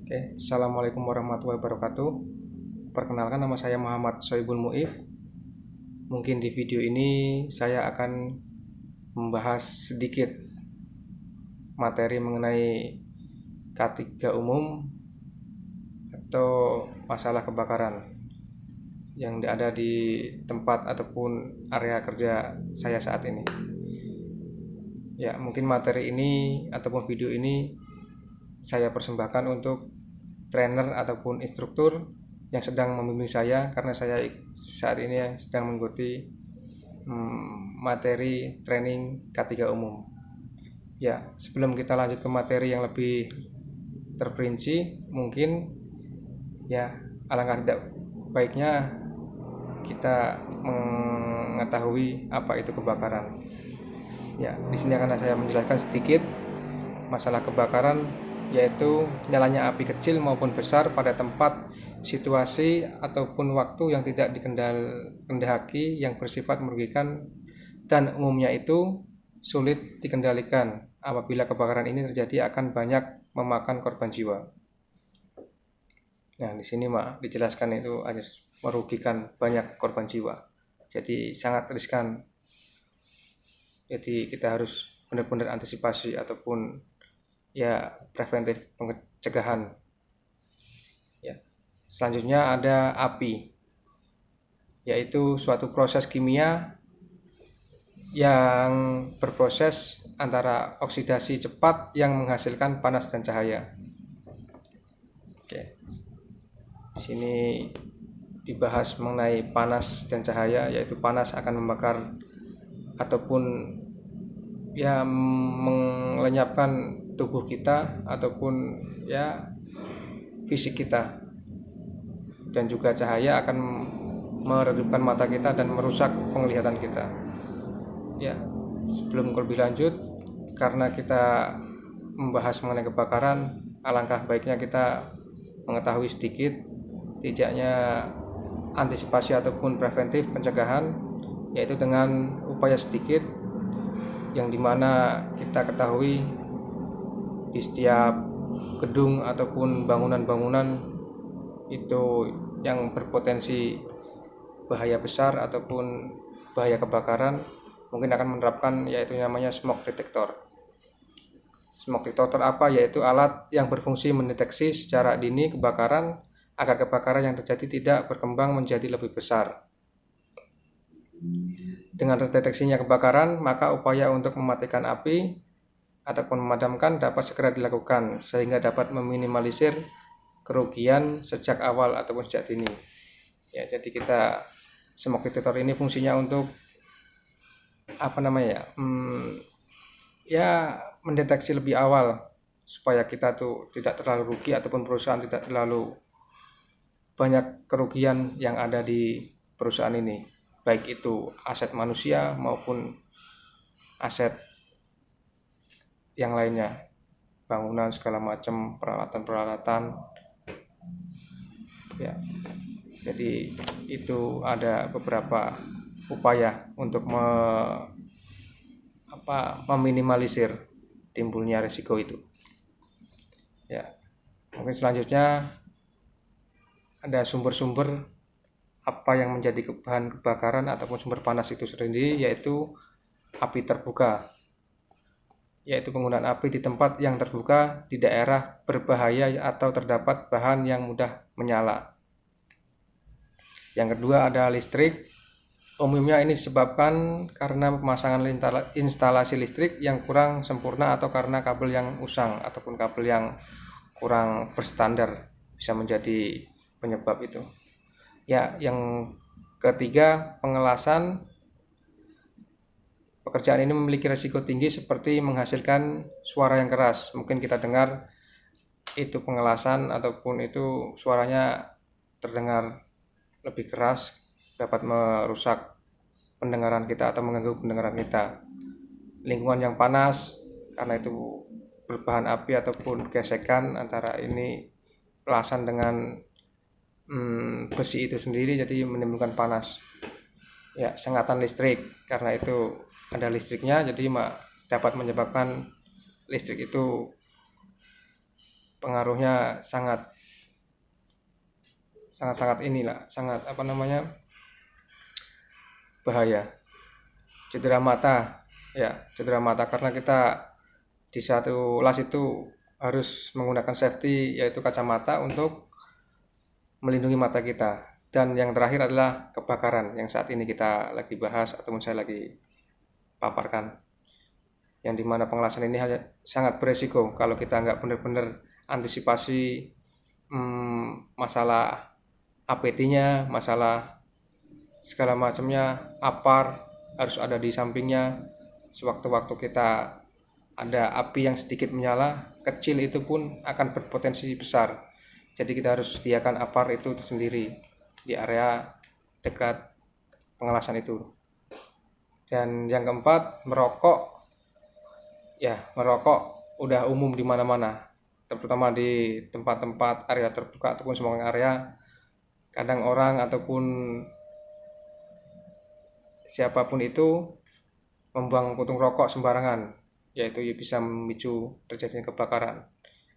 Oke, Assalamualaikum warahmatullahi wabarakatuh. Perkenalkan, nama saya Muhammad Soibul Muif. Mungkin di video ini saya akan membahas sedikit materi mengenai K3 umum atau masalah kebakaran yang ada di tempat ataupun area kerja saya saat ini. Ya, mungkin materi ini ataupun video ini saya persembahkan untuk trainer ataupun instruktur yang sedang membimbing saya, karena saya saat ini sedang mengikuti materi training K3 umum. Ya, sebelum kita lanjut ke materi yang lebih terperinci, mungkin ya alangkah tidak baiknya kita mengetahui apa itu kebakaran. Ya, di sini akan saya menjelaskan sedikit masalah kebakaran, yaitu nyalanya api kecil maupun besar pada tempat, situasi, ataupun waktu yang tidak dikendaki yang bersifat merugikan dan umumnya itu sulit dikendalikan. Apabila kebakaran ini terjadi akan banyak memakan korban jiwa. Nah, di sini dijelaskan itu hanya merugikan banyak korban jiwa. Jadi sangat riskan. Jadi kita harus benar-benar antisipasi ataupun ya preventif pencegahan. Ya. Selanjutnya ada api, yaitu suatu proses kimia yang berproses antara oksidasi cepat yang menghasilkan panas dan cahaya. Oke. Di sini dibahas mengenai panas dan cahaya, yaitu panas akan membakar ataupun ya melenyapkan tubuh kita ataupun ya fisik kita, dan juga cahaya akan meredupkan mata kita dan merusak penglihatan kita. Ya, sebelum lebih lanjut, karena kita membahas mengenai kebakaran, alangkah baiknya kita mengetahui sedikit tidaknya antisipasi ataupun preventif pencegahan, yaitu dengan upaya sedikit yang dimana kita ketahui di setiap gedung ataupun bangunan-bangunan itu yang berpotensi bahaya besar ataupun bahaya kebakaran mungkin akan menerapkan yaitu namanya smoke detector. Smoke detector apa? Yaitu alat yang berfungsi mendeteksi secara dini kebakaran agar kebakaran yang terjadi tidak berkembang menjadi lebih besar. Dengan terdeteksinya kebakaran, maka upaya untuk mematikan api ataupun memadamkan dapat segera dilakukan sehingga dapat meminimalisir kerugian sejak awal ataupun sejak dini. Ya, jadi kita smoke detector ini fungsinya untuk ya mendeteksi lebih awal supaya kita tuh tidak terlalu rugi ataupun perusahaan tidak terlalu banyak kerugian yang ada di perusahaan ini, baik itu aset manusia maupun aset yang lainnya, bangunan segala macam, peralatan-peralatan. Ya, jadi itu ada beberapa upaya untuk meminimalisir timbulnya risiko itu. Ya, mungkin selanjutnya ada sumber-sumber apa yang menjadi bahan kebakaran ataupun sumber panas itu sendiri, yaitu api terbuka, yaitu penggunaan api di tempat yang terbuka di daerah berbahaya atau terdapat bahan yang mudah menyala. Yang kedua ada listrik. Umumnya ini disebabkan karena pemasangan instalasi listrik yang kurang sempurna atau karena kabel yang usang ataupun kabel yang kurang berstandar bisa menjadi penyebab itu. Ya, yang ketiga pengelasan. Pekerjaan ini memiliki risiko tinggi seperti menghasilkan suara yang keras. Mungkin kita dengar itu pengelasan ataupun itu suaranya terdengar lebih keras, dapat merusak pendengaran kita atau mengganggu pendengaran kita. Lingkungan yang panas karena itu berbahan api ataupun gesekan antara ini pelasan dengan besi itu sendiri, jadi menimbulkan panas. Ya, sengatan listrik karena itu ada listriknya, jadi dapat menyebabkan listrik itu pengaruhnya sangat bahaya. Cedera mata, ya cedera mata karena kita di satu las itu harus menggunakan safety, yaitu kacamata untuk melindungi mata kita. Dan yang terakhir adalah kebakaran yang saat ini kita lagi bahas ataupun saya lagi paparkan, yang dimana pengelasan ini sangat beresiko kalau kita nggak benar-benar antisipasi masalah APT-nya, masalah segala macamnya, APAR harus ada di sampingnya. Sewaktu-waktu kita ada api yang sedikit menyala, kecil itu pun akan berpotensi besar. Jadi kita harus sediakan APAR itu tersendiri di area dekat pengelasan itu. Dan yang keempat, merokok. Ya, merokok udah umum di mana-mana, terutama di tempat-tempat area terbuka ataupun semua area. Kadang orang ataupun siapapun itu membuang puntung rokok sembarangan, yaitu bisa memicu terjadinya kebakaran.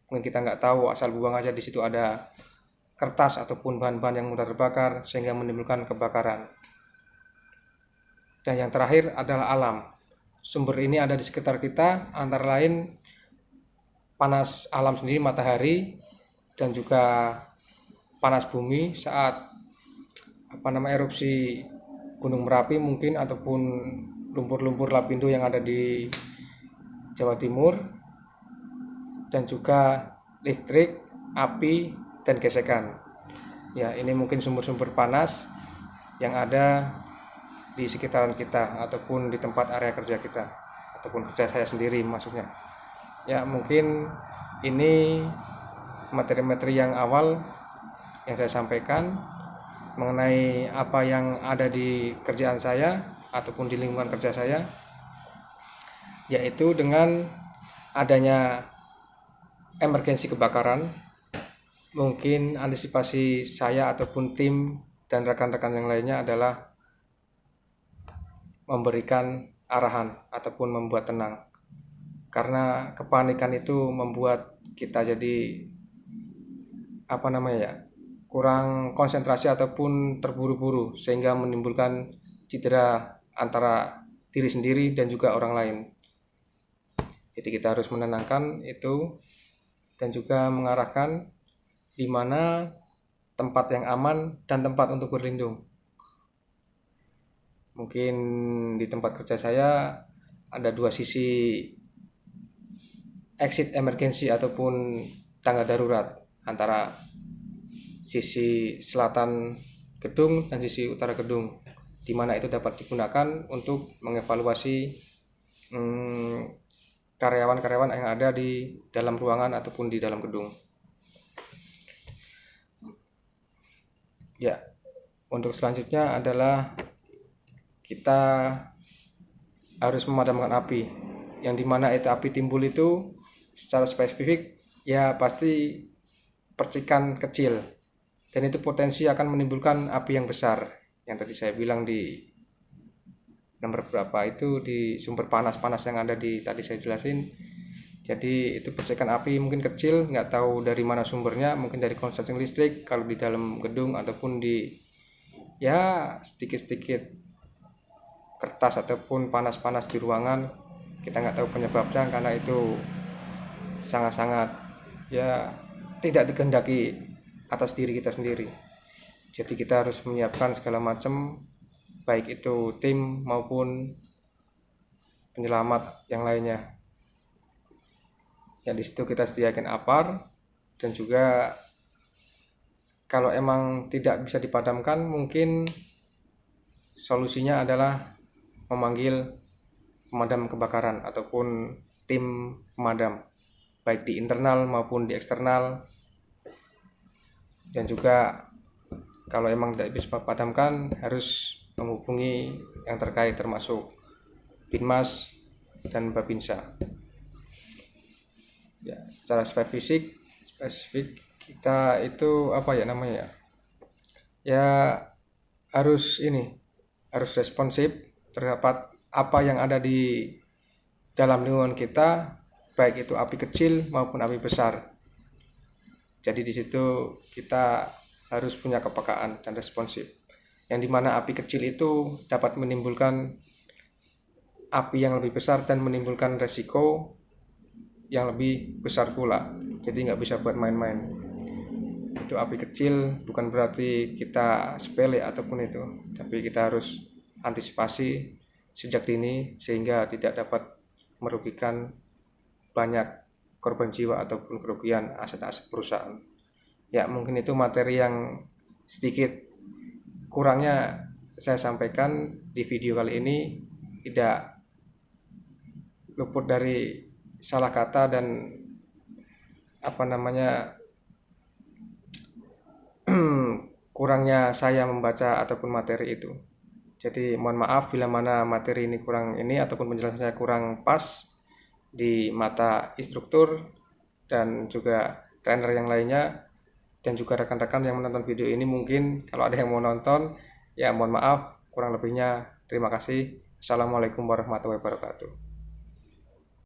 Mungkin kita nggak tahu, asal buang aja, di situ ada kertas ataupun bahan-bahan yang mudah terbakar sehingga menimbulkan kebakaran. Dan yang terakhir adalah alam. Sumber ini ada di sekitar kita, antara lain panas alam sendiri, matahari, dan juga panas bumi saat erupsi Gunung Merapi mungkin, ataupun lumpur-lumpur lapindo yang ada di Jawa Timur, dan juga listrik, api, dan gesekan. Ya, ini mungkin sumber-sumber panas yang ada di sekitaran kita ataupun di tempat area kerja kita ataupun kerja saya sendiri maksudnya. Ya, mungkin ini materi-materi yang awal yang saya sampaikan mengenai apa yang ada di kerjaan saya ataupun di lingkungan kerja saya, yaitu dengan adanya emergensi kebakaran, mungkin antisipasi saya ataupun tim dan rekan-rekan yang lainnya adalah memberikan arahan ataupun membuat tenang. Karena kepanikan itu membuat kita jadi kurang konsentrasi ataupun terburu-buru sehingga menimbulkan cedera antara diri sendiri dan juga orang lain. Jadi kita harus menenangkan itu dan juga mengarahkan di mana tempat yang aman dan tempat untuk berlindung. Mungkin di tempat kerja saya ada dua sisi exit emergency ataupun tangga darurat, antara sisi selatan gedung dan sisi utara gedung, di mana itu dapat digunakan untuk mengevaluasi karyawan-karyawan yang ada di dalam ruangan ataupun di dalam gedung. Ya, untuk selanjutnya adalah kita harus memadamkan api, yang dimana itu api timbul itu secara spesifik ya pasti percikan kecil, dan itu potensi akan menimbulkan api yang besar, yang tadi saya bilang di nomor berapa itu, di sumber panas yang ada di tadi saya jelasin. Jadi itu percikan api mungkin kecil, nggak tahu dari mana sumbernya, mungkin dari konsleting listrik kalau di dalam gedung, ataupun di sedikit-sedikit kertas ataupun panas-panas di ruangan. Kita nggak tahu penyebabnya, karena itu sangat-sangat tidak dikehendaki atas diri kita sendiri. Jadi kita harus menyiapkan segala macam, baik itu tim maupun penyelamat yang lainnya. Ya, di situ kita sediakan APAR, dan juga kalau emang tidak bisa dipadamkan, mungkin solusinya adalah memanggil pemadam kebakaran ataupun tim pemadam, baik di internal maupun di eksternal. Dan juga kalau emang tidak bisa dipadamkan, harus menghubungi yang terkait, termasuk Binmas dan Babinsa. Ya, secara spesifik kita itu harus responsif terhadap apa yang ada di dalam lingkungan kita, baik itu api kecil maupun api besar. Jadi di situ kita harus punya kepekaan dan responsif. Yang dimana api kecil itu dapat menimbulkan api yang lebih besar dan menimbulkan resiko yang lebih besar pula. Jadi nggak bisa buat main-main. Itu api kecil bukan berarti kita sepele ataupun itu, tapi kita harus antisipasi sejak dini sehingga tidak dapat merugikan banyak korban jiwa ataupun kerugian aset-aset perusahaan. Ya, mungkin itu materi yang sedikit kurangnya saya sampaikan di video kali ini, tidak luput dari salah kata dan kurangnya saya membaca ataupun materi itu. Jadi mohon maaf bila mana materi ini kurang ini ataupun penjelasannya kurang pas di mata instruktur dan juga trainer yang lainnya, dan juga rekan-rekan yang menonton video ini. Mungkin kalau ada yang mau nonton, ya mohon maaf kurang lebihnya. Terima kasih. Assalamualaikum warahmatullahi wabarakatuh.